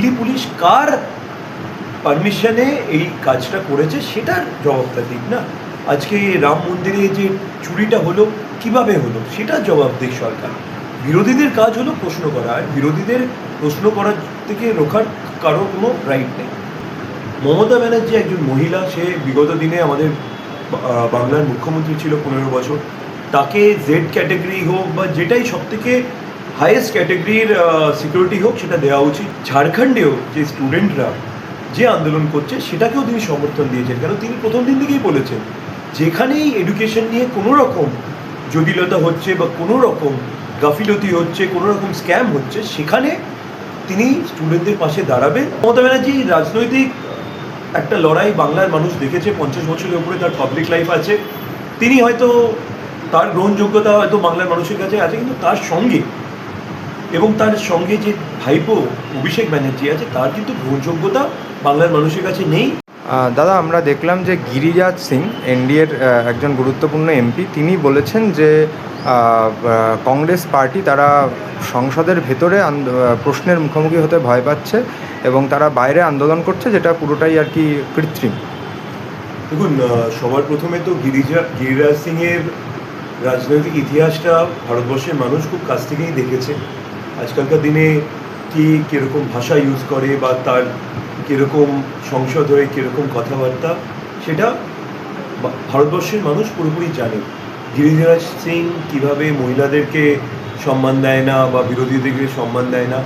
Delhi police কার পারমিশনে এই কাজটা করেছে সেটার জবাবটা দিক না। আজকে রাম মন্দিরে যে চুরিটা হলো কিভাবে হলো সেটার জবাব দিক সরকার। বিরোধীদের কাজ হলো প্রশ্ন করা, আর বিরোধীদের প্রশ্ন করার থেকে রোখার কারো কোনো রাইট নেই। মমতা ব্যানার্জি একজন মহিলা, সে বিগত দিনে আমাদের বাংলার মুখ্যমন্ত্রী ছিল 15 বছর। তাকে জেড ক্যাটাগরি হোক বা যেটাই সবথেকে হাইয়েস্ট ক্যাটাগরির সিকিউরিটি হোক সেটা দেওয়া উচিত। ঝাড়খণ্ডেও যে স্টুডেন্টরা যে আন্দোলন করছে সেটাকেও তিনি সমর্থন দিয়েছেন, কারণ তিনি প্রথম দিন থেকেই বলেছেন যেখানেই এডুকেশন নিয়ে কোনো রকম জটিলতা হচ্ছে বা কোনো রকম গাফিলতি হচ্ছে, কোনো রকম স্ক্যাম হচ্ছে, সেখানে তিনি স্টুডেন্টদের পাশে দাঁড়াবেন। মমতা ব্যানার্জি রাজনৈতিক একটা লড়াই বাংলার মানুষ দেখেছে, 50 বছরের উপরে তার পাবলিক লাইফ আছে, তিনি হয়তো তার গ্রহণযোগ্যতা হয়তো বাংলার মানুষের কাছে আছে, কিন্তু তার সঙ্গে এবং তার সঙ্গে যে ভাইপো অভিষেক ব্যানার্জি আছে তার কিন্তু গ্রহণযোগ্যতা বাংলার মানুষের কাছে নেই। দাদা, আমরা দেখলাম যে গিরিরাজ সিং এনডিএর একজন গুরুত্বপূর্ণ এমপি, তিনি বলেছেন যে কংগ্রেস পার্টি তারা সংসদের ভেতরে প্রশ্নের মুখোমুখি হতে ভয় পাচ্ছে এবং তারা বাইরে আন্দোলন করছে, যেটা পুরোটাই আর কি কৃত্রিম। দেখুন, সবার প্রথমে তো গিরিরাজ সিংয়ের রাজনৈতিক ইতিহাসটা ভারতবর্ষের মানুষ খুব কাছ থেকেই দেখেছে। আজকালকার দিনে কীরকম ভাষা ইউজ করে বা তার কীরকম সংসদ হয়ে কীরকম কথাবার্তা, সেটা ভারতবর্ষের মানুষ পুরোপুরি জানে। গিরিরাজ সিং কীভাবে মহিলাদেরকে সম্মান দেয় না বা বিরোধীদেরকে সম্মান দেয় না।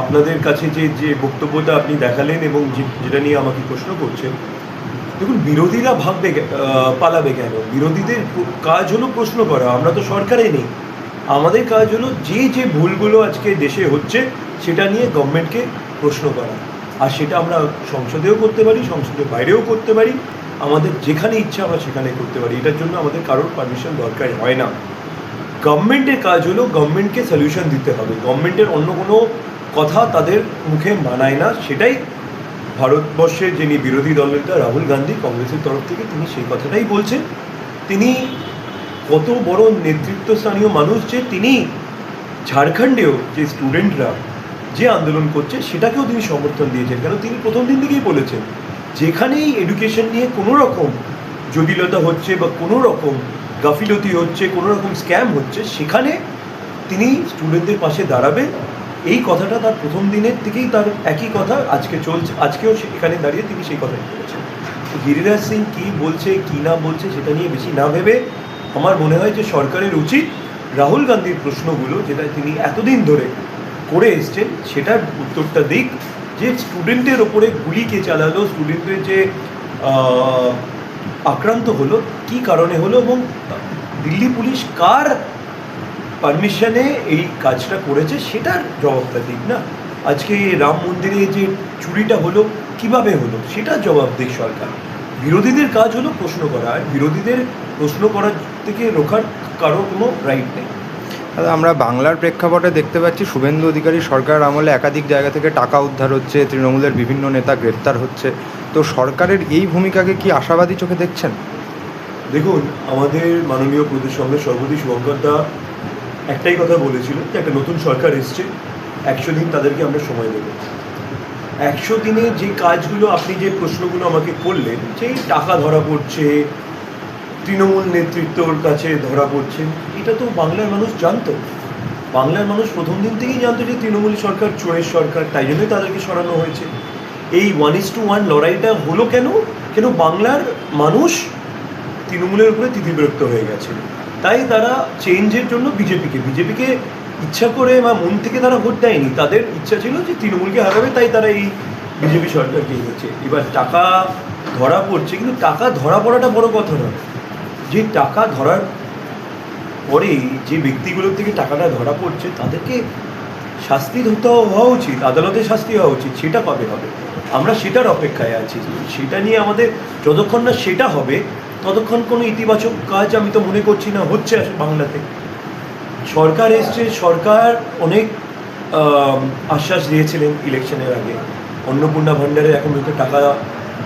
আপনাদের কাছে যে বক্তব্যটা আপনি দেখালেন এবং যেটা নিয়ে আমাকে প্রশ্ন করছেন, দেখুন, বিরোধীরা পালাবে কেন? বিরোধীদের কাজ হলো প্রশ্ন করা। আমরা তো সরকারে নেই, আমাদের কাজ হলো যে ভুলগুলো আজকে দেশে হচ্ছে সেটা নিয়ে গভর্নমেন্টকে প্রশ্ন করা। আর সেটা আমরা সংসদেও করতে পারি, সংসদের বাইরেও করতে পারি, আমাদের যেখানে ইচ্ছা আমরা সেখানে করতে পারি। এটার জন্য আমাদের কারোর পারমিশন দরকার হয় না। গভর্নমেন্টের কাজ হলো গভর্নমেন্টকে সলিউশন দিতে হবে। গভর্নমেন্টের অন্য কোনো কথা তাদের মুখে মানায় না। সেটাই ভারতবর্ষের যিনি বিরোধী দলনেতা রাহুল গান্ধী কংগ্রেসের তরফ থেকে তিনি সেই কথাটাই বলছেন। তিনি কত বড় নেতৃত্বস্থানীয় মানুষ যে তিনি ঝাড়খণ্ডেও যে স্টুডেন্টরা যে আন্দোলন করছে সেটাকেও তিনি সমর্থন দিয়েছেন, কারণ তিনি প্রথম দিন থেকেই বলেছেন যেখানেই এডুকেশন নিয়ে কোনো রকম জটিলতা হচ্ছে বা কোনো রকম গাফিলতি হচ্ছে, কোনো রকম স্ক্যাম হচ্ছে, সেখানে তিনি স্টুডেন্টদের পাশে দাঁড়াবেন। এই কথাটা তার প্রথম দিনের থেকেই তার একই কথা আজকে চলছে, আজকেও এখানে দাঁড়িয়ে তিনি সেই কথাই বলেছেন। গিরিরাজ সিং কী বলছে কী না বলছে সেটা নিয়ে বেশি না ভেবে আমার মনে হয় যে সরকারের উচিত রাহুল গান্ধীর প্রশ্নগুলো যেটা তিনি এতদিন ধরে করে এসছেন সেটার উত্তরটা দিক, যে স্টুডেন্টের ওপরে গুলি কে চালালো, স্টুডেন্টের যে আক্রান্ত হলো কী কারণে হলো এবং দিল্লি পুলিশ কার পারমিশনে এই কাজটা করেছে সেটার জবাবটা দিক না। আজকে রাম মন্দিরে যে চুরিটা হলো কিভাবে হলো সেটার জবাব দিক সরকার। বিরোধীদের কাজ হলো প্রশ্ন করা, আর বিরোধীদের প্রশ্ন করার থেকে রোখার কারো কোনো রাইট নেই। আমরা বাংলার প্রেক্ষাপটে দেখতে পাচ্ছি শুভেন্দু অধিকারী সরকার আমলে একাধিক জায়গা থেকে টাকা উদ্ধার হচ্ছে, তৃণমূলের বিভিন্ন নেতা গ্রেপ্তার হচ্ছে, তো সরকারের এই ভূমিকাকে কি আশাবাদী চোখে দেখছেন? দেখুন, আমাদের মাননীয় প্রদেশ কংগ্রেস সভাপতি শুভঙ্কর দা একটাই কথা বলেছিল যে একটা নতুন সরকার এসছে, 100 দিন তাদেরকে আমরা সময় দেবো। 100 দিনে যে কাজগুলো আপনি যে প্রশ্নগুলো আমাকে করলেন, যে টাকা ধরা পড়ছে, তৃণমূল নেতৃত্বর কাছে ধরা পড়ছে, এটা তো বাংলার মানুষ জানতো। বাংলার মানুষ প্রথম দিন থেকেই জানতো যে তৃণমূল সরকার চোরের সরকার, তাই জন্যই তাদেরকে সরানো হয়েছে। এই 1:1 লড়াইটা হলো কেন? বাংলার মানুষ তৃণমূলের উপরে তিতিবিরক্ত হয়ে গেছে, তাই তারা চেঞ্জের জন্য বিজেপিকে ইচ্ছা করে বা মন থেকে তারা ভোট দেয়নি। তাদের ইচ্ছা ছিল যে তৃণমূলকে হারাবে, তাই তারা এই বিজেপি সরকারকে এনেছে। এবার টাকা ধরা পড়ছে, কিন্তু টাকা ধরা পড়াটা বড় কথা নয়। যে টাকা ধরার পরে যে ব্যক্তিগুলোর থেকে টাকাটা ধরা পড়ছে তাদেরকে শাস্তি হওয়া উচিত, আদালতে শাস্তি হওয়া উচিত। সেটা কবে হবে? আমরা সেটার অপেক্ষায় আছি। সেটা নিয়ে আমাদের যতক্ষণ না সেটা হবে ততক্ষণ কোনো ইতিবাচক কাজ আমি তো মনে করছি না হচ্ছে বাংলাতে। সরকার এসছে, সরকার অনেক আশ্বাস দিয়েছিলেন ইলেকশনের আগে। অন্নপূর্ণা ভাণ্ডারে এখন পর্যন্ত টাকা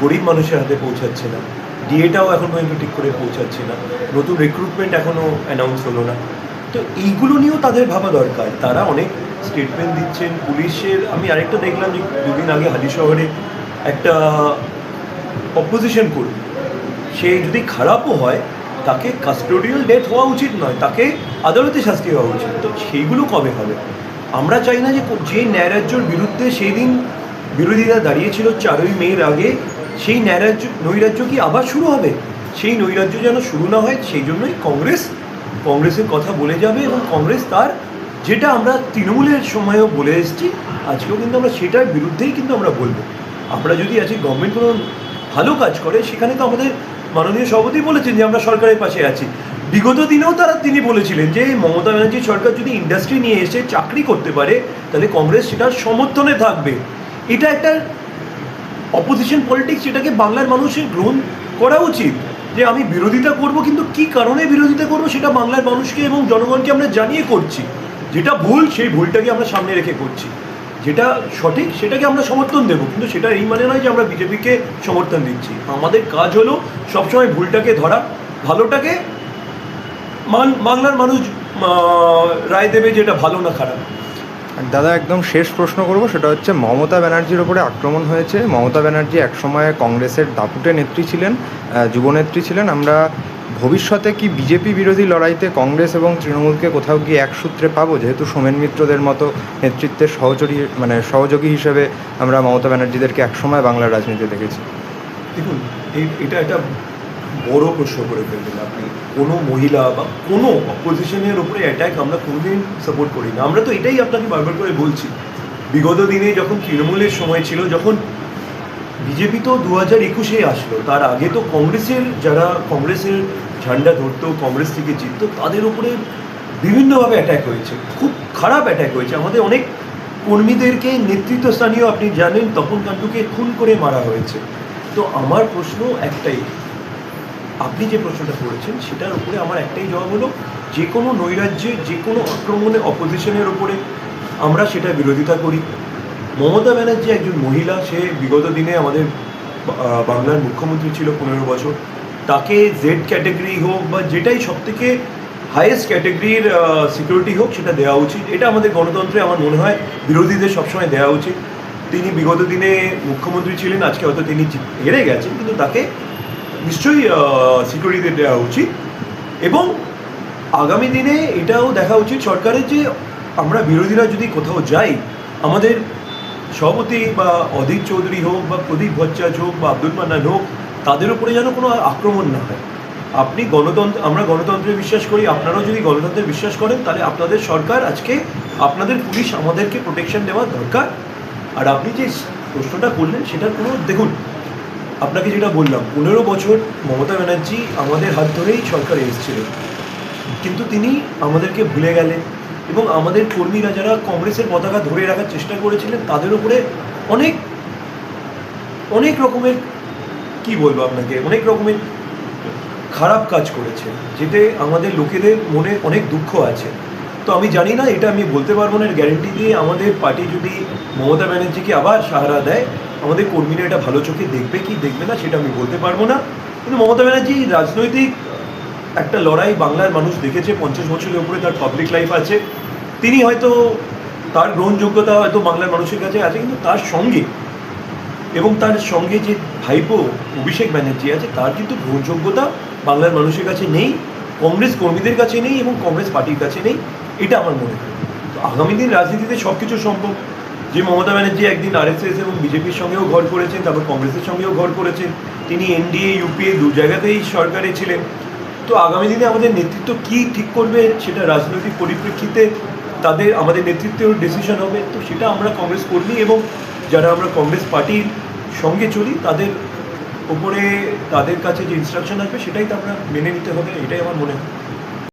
গরিব মানুষের হাতে পৌঁছাচ্ছে না, ডিএটাও এখন পর্যন্ত ঠিক করে পৌঁছাচ্ছে না, নতুন রিক্রুটমেন্ট এখনও অ্যানাউন্স হলো না। তো এইগুলো নিয়েও তাদের ভাবা দরকার। তারা অনেক স্টেটমেন্ট দিচ্ছেন পুলিশের। আমি আরেকটা দেখলাম যে দুদিন আগে হালিশহরে একটা অপোজিশন করবে, সে যদি খারাপও হয় তাকে কাস্টোডিয়াল ডেথ হওয়া উচিত নয়, তাকে আদালতে শাস্তি হওয়া উচিত। তো সেইগুলো কবে হবে? আমরা চাই না যে যে ন্যায়রাজ্যর বিরুদ্ধে সেই দিন বিরোধীরা দাঁড়িয়েছিল 4ই মের আগে, সেই নৈরাজ্য কি আবার শুরু হবে? সেই নৈরাজ্য যেন শুরু না হয়, সেই জন্যই কংগ্রেসের কথা বলে যাবে, এবং কংগ্রেস তার যেটা আমরা তৃণমূলের সময়ও বলে এসেছি, আজকেও কিন্তু আমরা সেটার বিরুদ্ধেই কিন্তু আমরা বলবো। আমরা যদি আজকে গভর্নমেন্ট কোনো ভালো কাজ করে, সেখানে তো আমাদের মাননীয় সভাপতি বলেছেন যে আমরা সরকারের পাশে আছি। বিগত দিনেও তিনি বলেছিলেন যে মমতা ব্যানার্জি সরকার যদি ইন্ডাস্ট্রি নিয়ে এসে চাকরি করতে পারে, তাহলে কংগ্রেস সেটার সমর্থনে থাকবে। এটা একটা অপোজিশন পলিটিক্স, যেটাকে বাংলার মানুষের গ্রহণ করা উচিত। যে আমি বিরোধিতা করব, কিন্তু কি কারণে বিরোধিতা করব সেটা বাংলার মানুষকে এবং জনগণকে আমরা জানিয়ে করছি। যেটা ভুল, সেই ভুলটাকে আমরা সামনে রেখে করছি। যেটা সঠিক সেটাকে আমরা সমর্থন দেবো, কিন্তু সেটা এই মানে নয় যে আমরা বিজেপিকে সমর্থন দিচ্ছি। আমাদের কাজ হলো সবসময় ভুলটাকে ধরা, ভালোটাকে বাংলার মানুষ রায় দেবে যেটা ভালো না খারাপ। দাদা, একদম শেষ প্রশ্ন করব, সেটা হচ্ছে মমতা ব্যানার্জির ওপরে আক্রমণ হয়েছে। মমতা ব্যানার্জি একসময় কংগ্রেসের দাপুটে নেত্রী ছিলেন, যুবনেত্রী ছিলেন। আমরা ভবিষ্যতে কি বিজেপি বিরোধী লড়াইতে কংগ্রেস এবং তৃণমূলকে কোথাও গিয়ে এক সূত্রে পাবো? যেহেতু সোমেন মিত্রদের মতো নেতৃত্বের সহযোগী হিসেবে আমরা মমতা ব্যানার্জিদেরকে একসময় বাংলার রাজনীতিতে দেখেছি। দেখুন, এটা একটা বড় প্রশ্ন করে ফেলবেন আপনি। কোনো মহিলা বা কোনো অপোজিশনের উপরে অ্যাটাক আমরা কোনোদিন সাপোর্ট করি না। আমরা তো এটাই আপনাকে বারবার করে বলছি। বিগত দিনে যখন তৃণমূলের সময় ছিল, যখন বিজেপি তো 2021-এ আসলো, তার আগে তো যারা কংগ্রেসের ঝান্ডা ধরতো, কংগ্রেস থেকে জিততো, তাদের উপরে বিভিন্নভাবে অ্যাটাক হয়েছে, খুব খারাপ অ্যাটাক হয়েছে। আমাদের অনেক কর্মীদেরকে নেতৃত্বস্থানীয়, আপনি জানেন, তপন কাণ্ডুকে খুন করে মারা হয়েছে। তো আমার প্রশ্ন একটাই, আপনি যে প্রশ্নটা করেছেন সেটার উপরে আমার একটাই জবাব হলো, যে কোনো নৈরাজ্যে, যে কোনো আক্রমণে অপোজিশনের ওপরে আমরা সেটা বিরোধিতা করি। মমতা ব্যানার্জি একজন মহিলা, সে বিগত দিনে আমাদের বাংলার মুখ্যমন্ত্রী ছিল 15 বছর। তাকে জেড ক্যাটাগরি হোক বা যেটাই সবথেকে হাইয়েস্ট ক্যাটাগরির সিকিউরিটি হোক, সেটা দেওয়া উচিত। এটা আমাদের গণতন্ত্রে আমার মনে হয় বিরোধীদের সবসময় দেওয়া উচিত। তিনি বিগত দিনে মুখ্যমন্ত্রী ছিলেন, আজকে হয়তো তিনি হেরে গেছেন, কিন্তু তাকে নিশ্চয়ই সিকিউরিটি দেওয়া উচিত। এবং আগামী দিনে এটাও দেখা উচিত সরকারের, যে আমরা বিরোধীরা যদি কোথাও যাই, আমাদের সভাপতি বা অধীর চৌধুরী হোক বা প্রদীপ ভট্টাচার্য হোক বা আব্দুল মান্নান হোক, তাদের উপরে যেন কোনো আক্রমণ না হয়। আমরা গণতন্ত্রে বিশ্বাস করি, আপনারাও যদি গণতন্ত্রে বিশ্বাস করেন, তাহলে আপনাদের সরকার আজকে, আপনাদের পুলিশ আমাদেরকে প্রোটেকশন দেওয়া দরকার। আর আপনি যে প্রশ্নটা করলেন সেটার কোনো, দেখুন, আপনাকে যেটা বললাম, 15 বছর মমতা ব্যানার্জি আমাদের হাত ধরেই সরকারে এসেছিলেন, কিন্তু তিনি আমাদেরকে ভুলে গেলেন। এবং আমাদের কর্মীরা যারা কংগ্রেসের পতাকা ধরে রাখার চেষ্টা করেছিলেন, তাদের উপরে অনেক অনেক রকমের, কি বলবো আপনাকে, অনেক রকমের খারাপ কাজ করেছে, যেতে আমাদের লোকেদের মনে অনেক দুঃখ আছে। তো আমি জানি না, এটা আমি বলতে পারবো না গ্যারেন্টি দিয়ে। আমাদের পার্টি যদি মমতা ব্যানার্জিকে আবার সাহারা দেয়, আমাদের কর্মীরা এটা ভালো চোখে দেখবে কি দেখবে না সেটা আমি বলতে পারবো না। কিন্তু মমতা ব্যানার্জি রাজনৈতিক একটা লড়াই বাংলার মানুষ দেখেছে, 50 বছরের উপরে তার পাবলিক লাইফ আছে। তিনি হয়তো, তার গ্রহণযোগ্যতা হয়তো বাংলার মানুষের কাছে আছে, কিন্তু তার সঙ্গে এবং তার সঙ্গে যে ভাইপো অভিষেক ব্যানার্জি আছে, তার কিন্তু গ্রহণযোগ্যতা বাংলার মানুষের কাছে নেই, কংগ্রেস কর্মীদের কাছে নেই এবং কংগ্রেস পার্টির কাছে নেই। এটা আমার মনে হয়। তো আগামী দিন রাজনীতিতে সব কিছু সম্ভব। যে মমতা ব্যানার্জি একদিন আরএসএস এবং বিজেপির সঙ্গেও ঘর করেছেন, তারপর কংগ্রেসের সঙ্গেও ঘর করেছেন, তিনি এনডিএ ইউপিএ দু জায়গাতেই সরকারে ছিলেন। তো আগামী দিনে আমাদের নেতৃত্ব কী ঠিক করবে, সেটা রাজনৈতিক পরিপ্রেক্ষিতে আমাদের নেতৃত্বের ডিসিশন হবে। তো সেটা আমরা কংগ্রেস কর্মী এবং যারা আমরা কংগ্রেস পার্টির সঙ্গে চলি, তাদের উপরে, তাদের কাছে যে ইনস্ট্রাকশন আসবে সেটাই তো আমরা মেনে নিতে হবে, এটাই আমার মনে হয়।